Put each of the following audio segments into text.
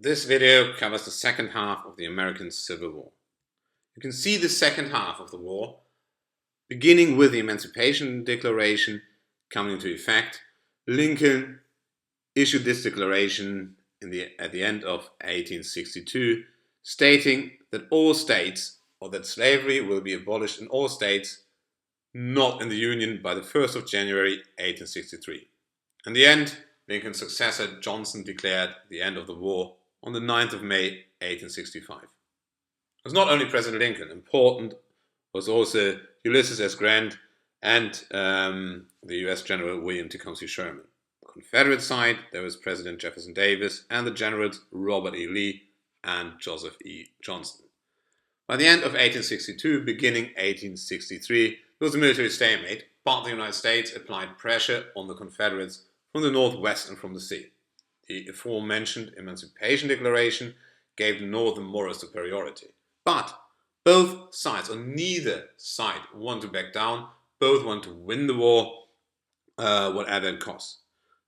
This video covers the second half of the American Civil War. You can see the second half of the war beginning with the Emancipation Declaration coming into effect. Lincoln issued this declaration at the end of 1862, stating that all states, or that slavery will be abolished in all states not in the Union by the 1st of January 1863. In the end, Lincoln's successor Johnson declared the end of the war on the 9th of May 1865. It was not only President Lincoln. Important was also Ulysses S. Grant and the US General William Tecumseh Sherman. The Confederate side, there was President Jefferson Davis and the generals Robert E. Lee and Joseph E. Johnston. By the end of 1862, beginning 1863, there was a military stalemate, but the United States applied pressure on the Confederates from the northwest and from the sea. The aforementioned Emancipation Declaration gave the North a moral superiority. But both sides, or neither side, want to back down. Both want to win the war, whatever it costs.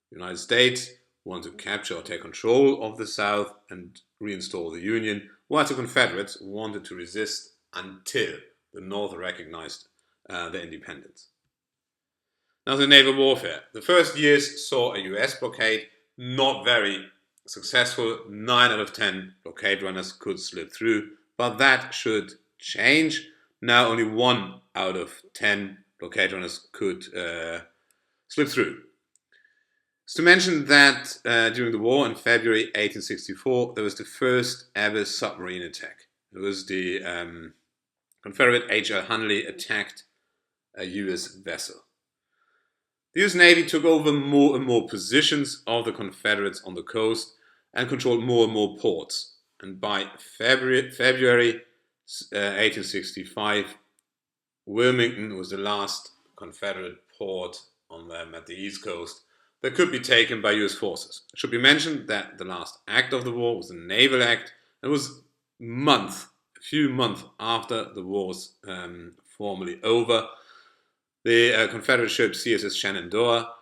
The United States want to capture or take control of the South and reinstall the Union, while the Confederates wanted to resist until the North recognized their independence. Now, the naval warfare. The first years saw a US blockade, not very successful. 9 out of 10 blockade runners could slip through, but that should change. Now only 1 out of 10 blockade runners could slip through. It's to mention that during the war in February 1864, there was the first ever submarine attack. It was the Confederate H.L. Hunley attacked a US vessel. The US Navy took over more and more positions of the Confederates on the coast and controlled more and more ports. And by February 1865, Wilmington was the last Confederate port on them at the East Coast that could be taken by US forces. It should be mentioned that the last act of the war was the Naval Act. It was a few months after the war was formally over. The Confederate ship CSS Shenandoah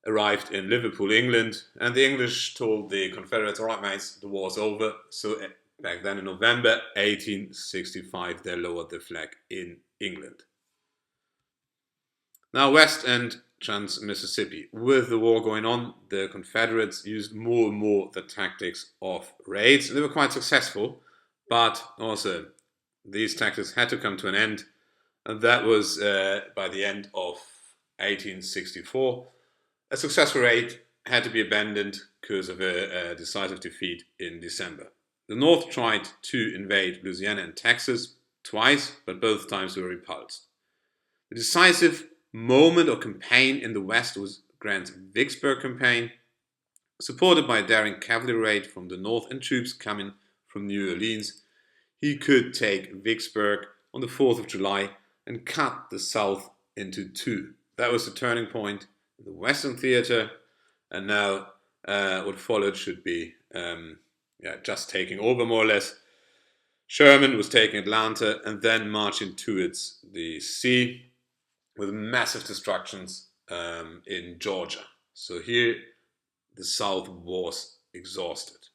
arrived in Liverpool, England, and the English told the Confederates, all right, mates, the war's over. So back then in November 1865, they lowered the flag in England. Now, West and Trans-Mississippi. With the war going on, the Confederates used more and more the tactics of raids. They were quite successful, but also these tactics had to come to an end. And that was by the end of 1864. A successful raid had to be abandoned because of a decisive defeat in December. The North tried to invade Louisiana and Texas twice, but both times were repulsed. The decisive moment or campaign in the West was Grant's Vicksburg campaign, supported by a daring cavalry raid from the North and troops coming from New Orleans. He could take Vicksburg on the 4th of July and cut the South into two. That was the turning point in the Western theater, and now what followed should be just taking over more or less. Sherman was taking Atlanta and then marching towards the sea with massive destructions in Georgia. So here the South was exhausted.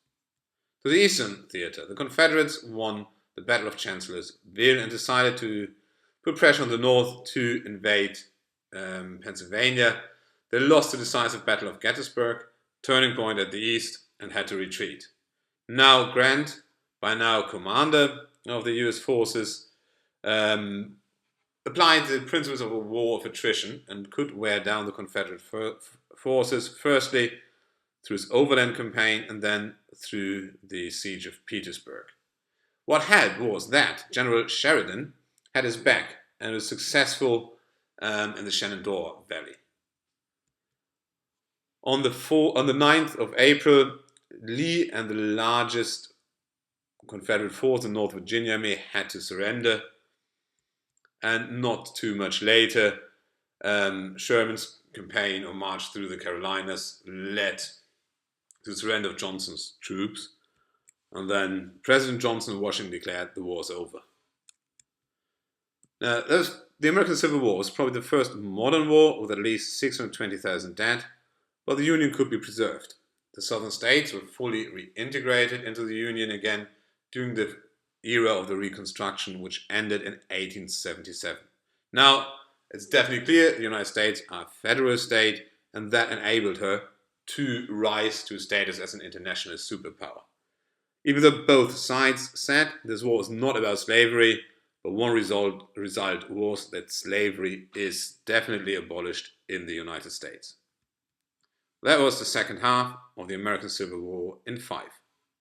To the Eastern theater, the Confederates won the Battle of Chancellorsville and decided to put pressure on the North to invade Pennsylvania. They lost the decisive Battle of Gettysburg, turning point at the east, and had to retreat. Now Grant, by now commander of the US forces, applied the principles of a war of attrition and could wear down the Confederate forces, firstly through his overland campaign and then through the siege of Petersburg. What helped was that General Sheridan had his back and was successful in the Shenandoah Valley. On the 9th of April, Lee and the largest Confederate force in North Virginia had to surrender. And not too much later, Sherman's campaign or march through the Carolinas led to the surrender of Johnson's troops. And then President Johnson in Washington declared the war's over. Now, the American Civil War was probably the first modern war with at least 620,000 dead, but the Union could be preserved. The southern states were fully reintegrated into the Union again during the era of the Reconstruction, which ended in 1877. Now, it's definitely clear the United States are a federal state, and that enabled her to rise to status as an international superpower. Even though both sides said this war was not about slavery, but one result was that slavery is definitely abolished in the United States. That was the second half of the American Civil War in 5.